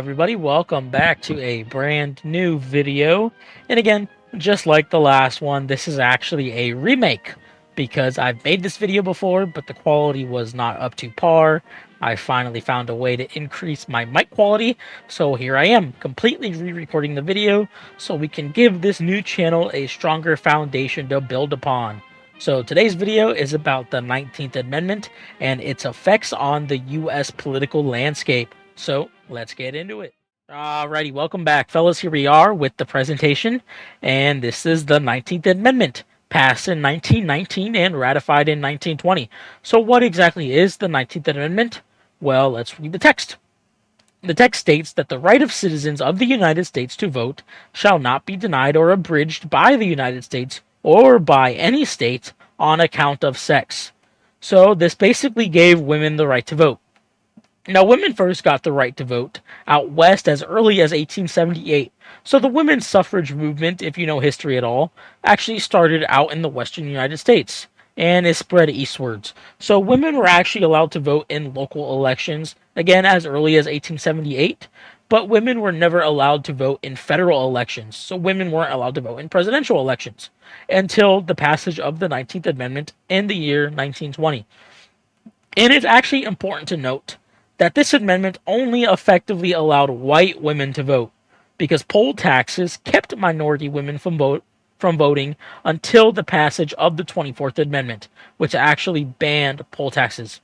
everybody, welcome back to a brand new video. And again, just like the last one, this is actually a remake because I've made this video before, but the quality was not up to par. I finally found a way to increase my mic quality, so here I am, completely re-recording the video so we can give this new channel a stronger foundation to build upon. So today's video is about the 19th Amendment and its effects on the US political landscape. So let's get into it. Alrighty, welcome back, fellas. Here we are with the presentation, and this is the 19th Amendment, passed in 1919 and ratified in 1920. So what exactly is the 19th Amendment? Well, let's read the text. The text states that the right of citizens of the United States to vote shall not be denied or abridged by the United States or by any state on account of sex. So this basically gave women the right to vote. Now, women first got the right to vote out west as early as 1878. So the women's suffrage movement, if you know history at all, actually started out in the western United States and is spread eastwards. So women were actually allowed to vote in local elections, again, as early as 1878, but women were never allowed to vote in federal elections. So women weren't allowed to vote in presidential elections until the passage of the 19th Amendment in the year 1920. And it's actually important to note that this amendment only effectively allowed white women to vote, because poll taxes kept minority women from voting until the passage of the 24th Amendment, which actually banned poll taxes.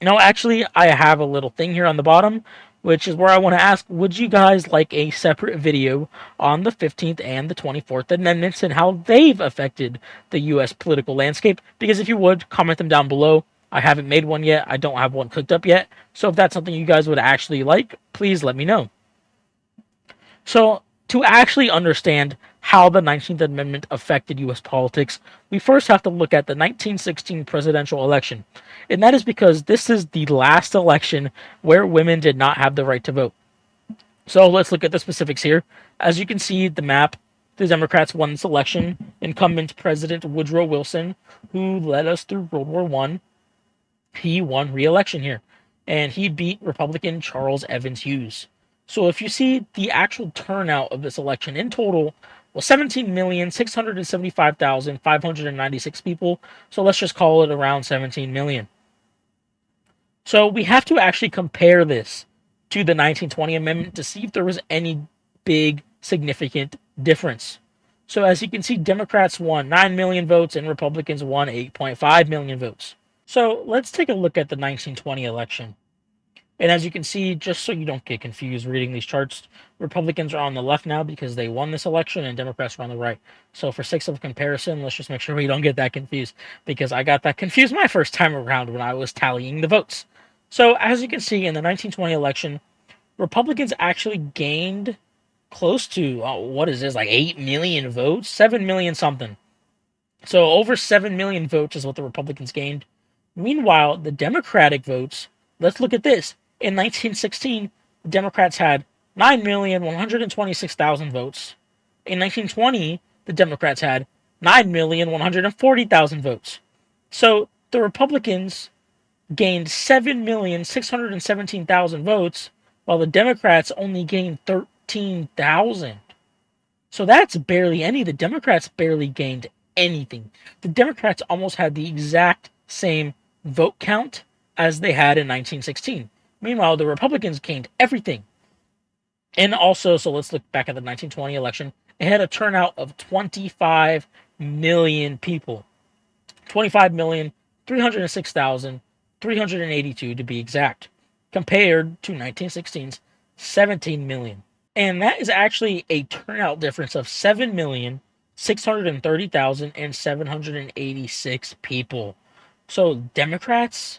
Now, actually, I have a little thing here on the bottom, which is where I want to ask, would you guys like a separate video on the 15th and the 24th Amendments and how they've affected the U.S. political landscape? Because if you would, comment them down below. I haven't made one yet. I don't have one cooked up yet. So if that's something you guys would actually like, please let me know. So to actually understand how the 19th Amendment affected U.S. politics, we first have to look at the 1916 presidential election. And that is because this is the last election where women did not have the right to vote. So let's look at the specifics here. As you can see, the map, the Democrats won this election. Incumbent President Woodrow Wilson, who led us through World War I, he won re-election here, and he beat Republican Charles Evans Hughes. So if you see, the actual turnout of this election in total was 17,675,596 people. So let's just call it around 17 million. So we have to actually compare this to the 1920 Amendment to see if there was any big significant difference. So as you can see, Democrats won 9 million votes and Republicans won 8.5 million votes. So let's take a look at the 1920 election. And as you can see, just so you don't get confused reading these charts, Republicans are on the left now because they won this election, and Democrats are on the right. So for sake of comparison, let's just make sure we don't get that confused, because I got that confused my first time around when I was tallying the votes. So as you can see, in the 1920 election, Republicans actually gained close to, like 8 million votes? 7 million something. So over 7 million votes is what the Republicans gained. Meanwhile, the Democratic votes, let's look at this. In 1916, the Democrats had 9,126,000 votes. In 1920, the Democrats had 9,140,000 votes. So the Republicans gained 7,617,000 votes, while the Democrats only gained 13,000. So that's barely any. The Democrats barely gained anything. The Democrats almost had the exact same vote count as they had in 1916. Meanwhile, the Republicans gained everything. And also, so let's look back at the 1920 election. It had a turnout of 25 million people. 25,306,382 to be exact, compared to 1916's 17 million. And that is actually a turnout difference of 7,630,786 people. So Democrats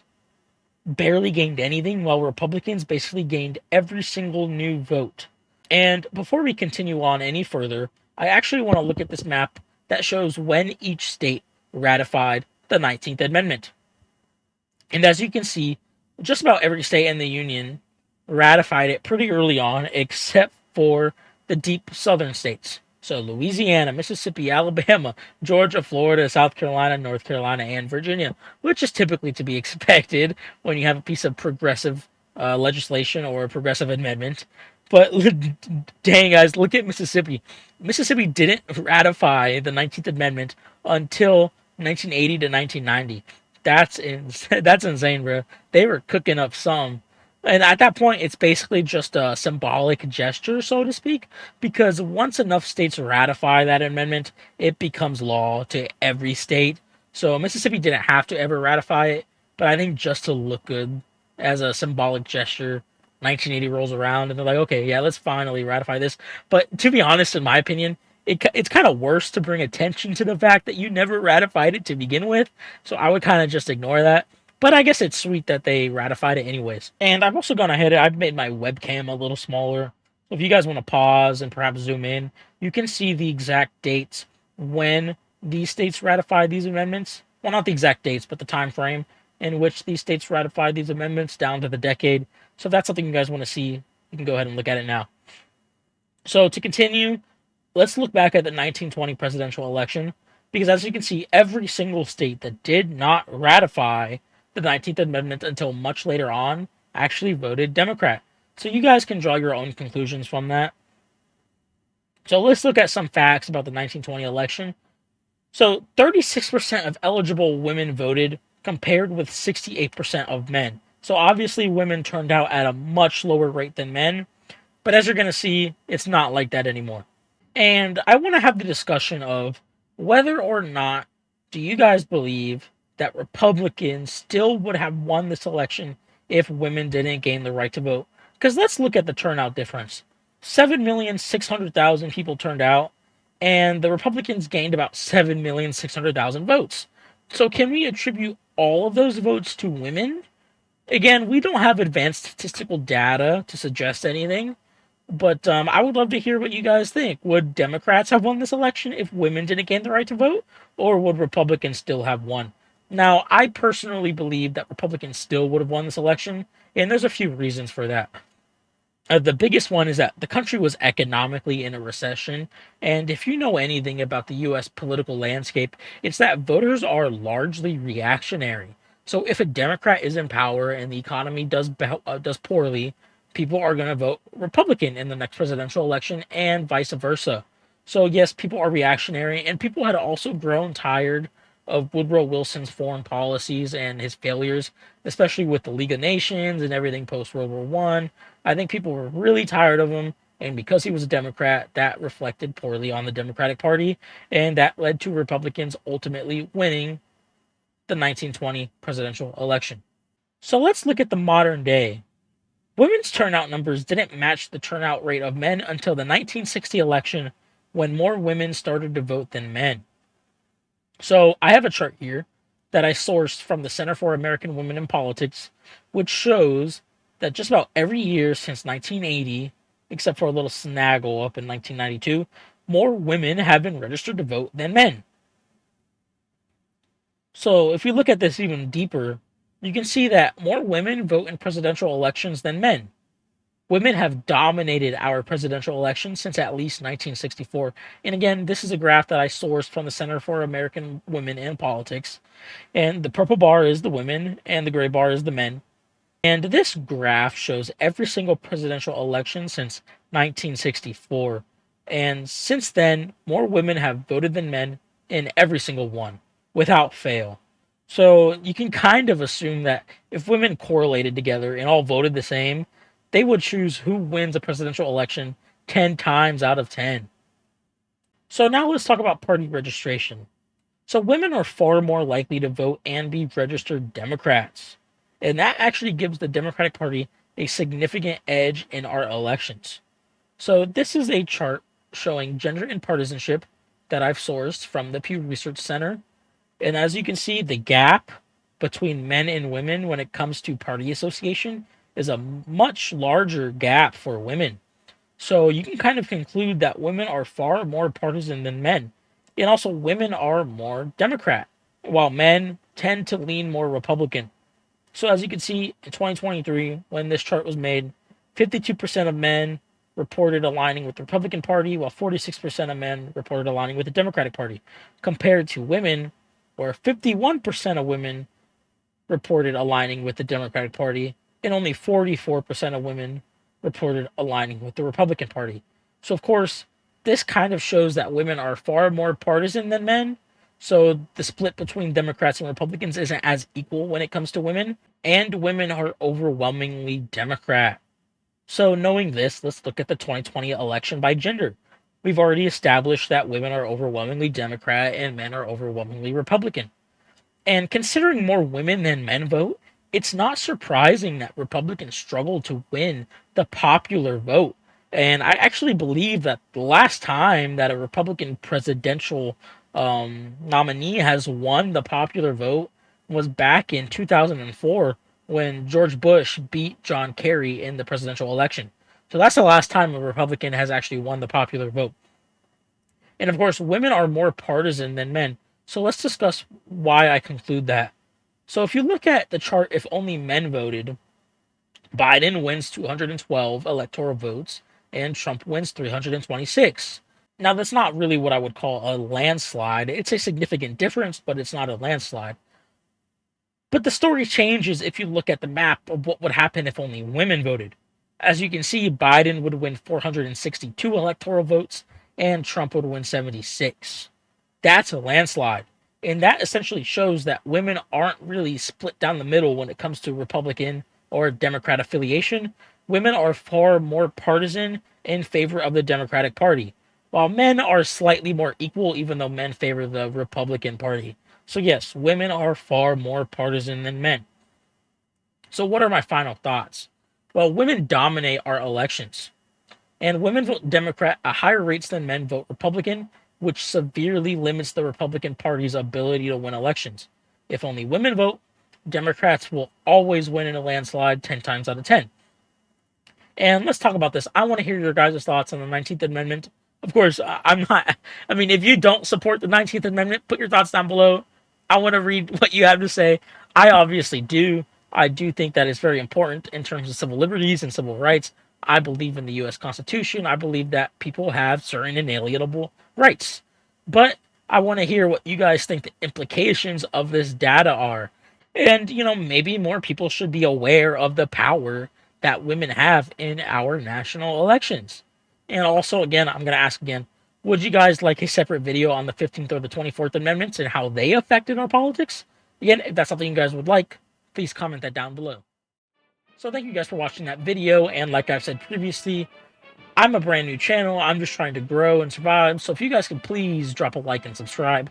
barely gained anything, while Republicans basically gained every single new vote. And before we continue on any further, I actually want to look at this map that shows when each state ratified the 19th Amendment. And as you can see, just about every state in the Union ratified it pretty early on, except for the deep southern states. So Louisiana, Mississippi, Alabama, Georgia, Florida, South Carolina, North Carolina, and Virginia, which is typically to be expected when you have a piece of progressive legislation or a progressive amendment. But dang, guys, look at Mississippi. Mississippi didn't ratify the 19th Amendment until 1980 to 1990. That's insane, bro. They were cooking up some. And at that point, it's basically just a symbolic gesture, so to speak, because once enough states ratify that amendment, it becomes law to every state. So Mississippi didn't have to ever ratify it, but I think just to look good as a symbolic gesture, 1980 rolls around and they're like, okay, yeah, let's finally ratify this. But to be honest, in my opinion, it's kind of worse to bring attention to the fact that you never ratified it to begin with. So I would kind of just ignore that. But I guess it's sweet that they ratified it anyways. And I've also gone ahead, I've made my webcam a little smaller. So if you guys want to pause and perhaps zoom in, you can see the exact dates when these states ratified these amendments. Well, not the exact dates, but the time frame in which these states ratified these amendments down to the decade. So if that's something you guys want to see, you can go ahead and look at it now. So to continue, let's look back at the 1920 presidential election, because as you can see, every single state that did not ratify the 19th Amendment until much later on actually voted Democrat. So you guys can draw your own conclusions from that. So let's look at some facts about the 1920 election. So 36% of eligible women voted compared with 68% of men. So obviously women turned out at a much lower rate than men, but as you're going to see, it's not like that anymore. And I want to have the discussion of whether or not do you guys believe that Republicans still would have won this election if women didn't gain the right to vote? Because let's look at the turnout difference. 7,600,000 people turned out, and the Republicans gained about 7,600,000 votes. So can we attribute all of those votes to women? Again, we don't have advanced statistical data to suggest anything, but I would love to hear what you guys think. Would Democrats have won this election if women didn't gain the right to vote, or would Republicans still have won? Now, I personally believe that Republicans still would have won this election, and there's a few reasons for that. The biggest one is that the country was economically in a recession, and if you know anything about the U.S. political landscape, it's that voters are largely reactionary. So if a Democrat is in power and the economy does poorly, people are going to vote Republican in the next presidential election, and vice versa. So yes, people are reactionary, and people had also grown tired of Woodrow Wilson's foreign policies and his failures, especially with the League of Nations and everything post World War One. I think people were really tired of him, and because he was a Democrat, that reflected poorly on the Democratic Party, and that led to Republicans ultimately winning the 1920 presidential election. So let's look at the modern day. Women's turnout numbers didn't match the turnout rate of men until the 1960 election, when more women started to vote than men. So I have a chart here that I sourced from the Center for American Women in Politics, which shows that just about every year since 1980, except for a little snaggle up in 1992, more women have been registered to vote than men. So if we look at this even deeper, you can see that more women vote in presidential elections than men. Women have dominated our presidential elections since at least 1964. And again, this is a graph that I sourced from the Center for American Women in Politics. And the purple bar is the women, and the gray bar is the men. And this graph shows every single presidential election since 1964. And since then, more women have voted than men in every single one, without fail. So you can kind of assume that if women correlated together and all voted the same, they would choose who wins a presidential election 10 times out of 10. So now let's talk about party registration. So women are far more likely to vote and be registered Democrats. And that actually gives the Democratic Party a significant edge in our elections. So this is a chart showing gender and partisanship that I've sourced from the Pew Research Center. And as you can see, the gap between men and women when it comes to party association is a much larger gap for women. So you can kind of conclude that women are far more partisan than men. And also, women are more Democrat, while men tend to lean more Republican. So as you can see, in 2023, when this chart was made, 52% of men reported aligning with the Republican Party, while 46% of men reported aligning with the Democratic Party, compared to women, where 51% of women reported aligning with the Democratic Party, and only 44% of women reported aligning with the Republican Party. So, of course, this kind of shows that women are far more partisan than men. So, the split between Democrats and Republicans isn't as equal when it comes to women, and women are overwhelmingly Democrat. So, knowing this, let's look at the 2020 election by gender. We've already established that women are overwhelmingly Democrat and men are overwhelmingly Republican. And considering more women than men vote, it's not surprising that Republicans struggle to win the popular vote. And I actually believe that the last time that a Republican presidential nominee has won the popular vote was back in 2004 when George Bush beat John Kerry in the presidential election. So that's the last time a Republican has actually won the popular vote. And of course, women are more partisan than men. So let's discuss why I conclude that. So if you look at the chart, if only men voted, Biden wins 212 electoral votes and Trump wins 326. Now, that's not really what I would call a landslide. It's a significant difference, but it's not a landslide. But the story changes if you look at the map of what would happen if only women voted. As you can see, Biden would win 462 electoral votes and Trump would win 76. That's a landslide. And that essentially shows that women aren't really split down the middle when it comes to Republican or Democrat affiliation. Women are far more partisan in favor of the Democratic Party, while men are slightly more equal, even though men favor the Republican Party. So, yes, women are far more partisan than men. So, what are my final thoughts? Well, women dominate our elections, and women vote Democrat at higher rates than men vote Republican, which severely limits the Republican Party's ability to win elections. If only women vote, Democrats will always win in a landslide 10 times out of 10. And let's talk about this. I want to hear your guys' thoughts on the 19th Amendment. Of course, I'm not. I mean, if you don't support the 19th Amendment, put your thoughts down below. I want to read what you have to say. I obviously do. I do think that it's very important in terms of civil liberties and civil rights. I believe in the U.S. Constitution. I believe that people have certain inalienable rights. But I want to hear what you guys think the implications of this data are. And, maybe more people should be aware of the power that women have in our national elections. And also, again, I'm going to ask again, would you guys like a separate video on the 15th or the 24th Amendments and how they affected our politics? Again, if that's something you guys would like, please comment that down below. So thank you guys for watching that video. And like I've said previously, I'm a brand new channel. I'm just trying to grow and survive. So if you guys could please drop a like and subscribe.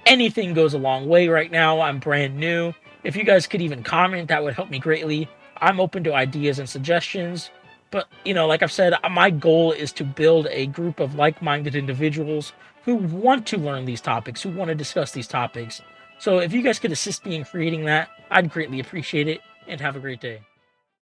Anything goes a long way right now. I'm brand new. If you guys could even comment, that would help me greatly. I'm open to ideas and suggestions. But, like I've said, my goal is to build a group of like-minded individuals who want to learn these topics, who want to discuss these topics. So if you guys could assist me in creating that, I'd greatly appreciate it, and have a great day.